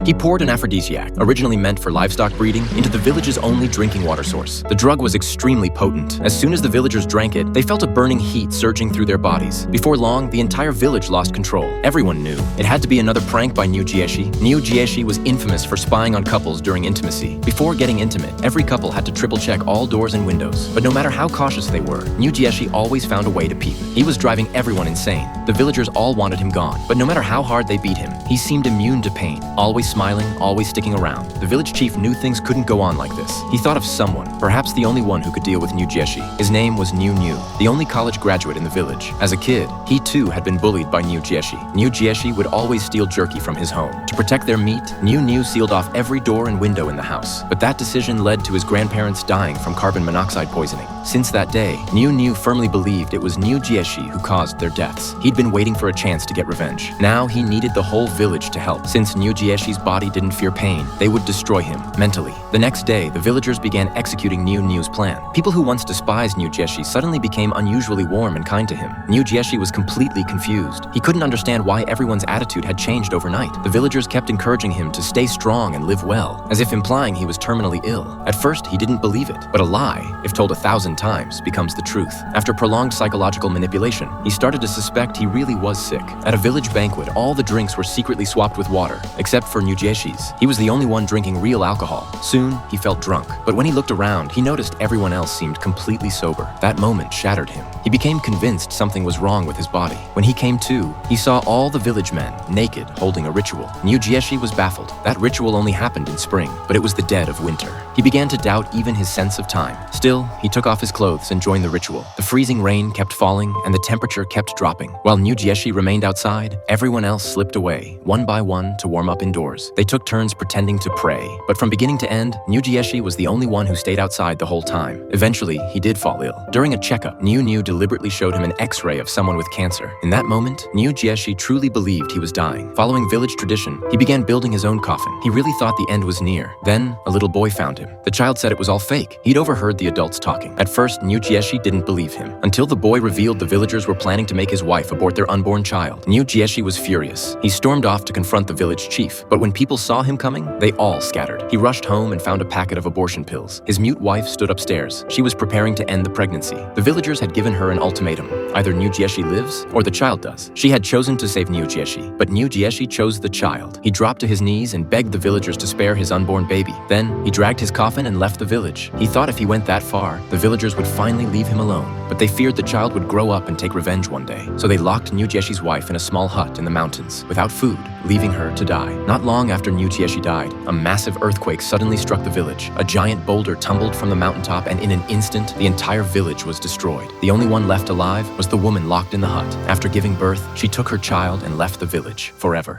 He poured an aphrodisiac, originally meant for livestock breeding, into the village's only drinking water source. The drug was extremely potent. As soon as the villagers drank it, they felt a burning heat surging through their bodies. Before long, the entire village lost control. Everyone knew. It had to be another prank by New Jieshi. New Jieshi was infamous for spying on couples during intimacy. Before getting intimate, every couple had to triple-check all doors and windows. But no matter how cautious they were, New Jieshi always found a way to peep. He was driving everyone insane. The villagers all wanted him gone. But no matter how hard they beat him, he seemed immune to pain, always smiling, always sticking around. The village chief knew things couldn't go on like this. He thought of someone, perhaps the only one who could deal with New Jieshi. His name was New, the only college graduate in the village. As a kid, he too had been bullied by New Jieshi. New Jieshi would always steal jerky from his home. To protect their meat, New sealed off every door and window in the house. But that decision led to his grandparents dying from carbon monoxide poisoning. Since that day, New firmly believed it was New Jieshi who caused their deaths. He'd been waiting for a chance to get revenge. Now he needed the whole village to help. Since New Jieshi's body didn't fear pain, they would destroy him mentally. The next day, the villagers began executing New's plan. People who once despised New Jieshi suddenly became unusually warm and kind to him. New Jieshi was completely confused. He couldn't understand why everyone's attitude had changed overnight. The villagers kept encouraging him to stay strong and live well, as if implying he was terminally ill. At first, he didn't believe it, but a lie, if told 1,000 times, becomes the truth. After prolonged psychological manipulation, he started to suspect he really was sick. At a village banquet, all the drinks were secretly swapped with water, except for New Jieshi's. He was the only one drinking real alcohol. Soon, he felt drunk. But when he looked around, he noticed everyone else seemed completely sober. That moment shattered him. He became convinced something was wrong with his body. When he came to, he saw all the village men, naked, holding a ritual. New Jieshi was baffled. That ritual only happened in spring, but it was the dead of winter. He began to doubt even his sense of time. Still, he took off his clothes and joined the ritual. The freezing rain kept falling, and the temperature kept dropping. While New Jieshi remained outside, everyone else slipped away, one by one, to warm up indoors. They took turns pretending to pray. But from beginning to end, New Jieshi was the only one who stayed outside the whole time. Eventually, he did fall ill. During a checkup, New deliberately showed him an X-ray of someone with cancer. In that moment, New Jieshi truly believed he was dying. Following village tradition, he began building his own coffin. He really thought the end was near. Then, a little boy found him. The child said it was all fake. He'd overheard the adults talking. At first, New Jieshi didn't believe him, until the boy revealed the villagers were planning to make his wife abort their unborn child. New Jieshi was furious. He stormed off to confront the village chief, but when people saw him coming, they all scattered. He rushed home and found a packet of abortion pills. His mute wife stood upstairs. She was preparing to end the pregnancy. The villagers had given her an ultimatum. Either New Jieshi lives, or the child does. She had chosen to save New Jieshi, but New Jieshi chose the child. He dropped to his knees and begged the villagers to spare his unborn baby. Then, he dragged his coffin and left the village. He thought if he went that far, the villagers would finally leave him alone. But they feared the child would grow up and take revenge one day. So they locked New Jieshi's wife in a small hut in the mountains, without food, leaving her to die. Not long after New Jieshi died, a massive earthquake suddenly struck the village. A giant boulder tumbled from the mountaintop, and in an instant, the entire village was destroyed. The only one left alive was the woman locked in the hut. After giving birth, she took her child and left the village forever.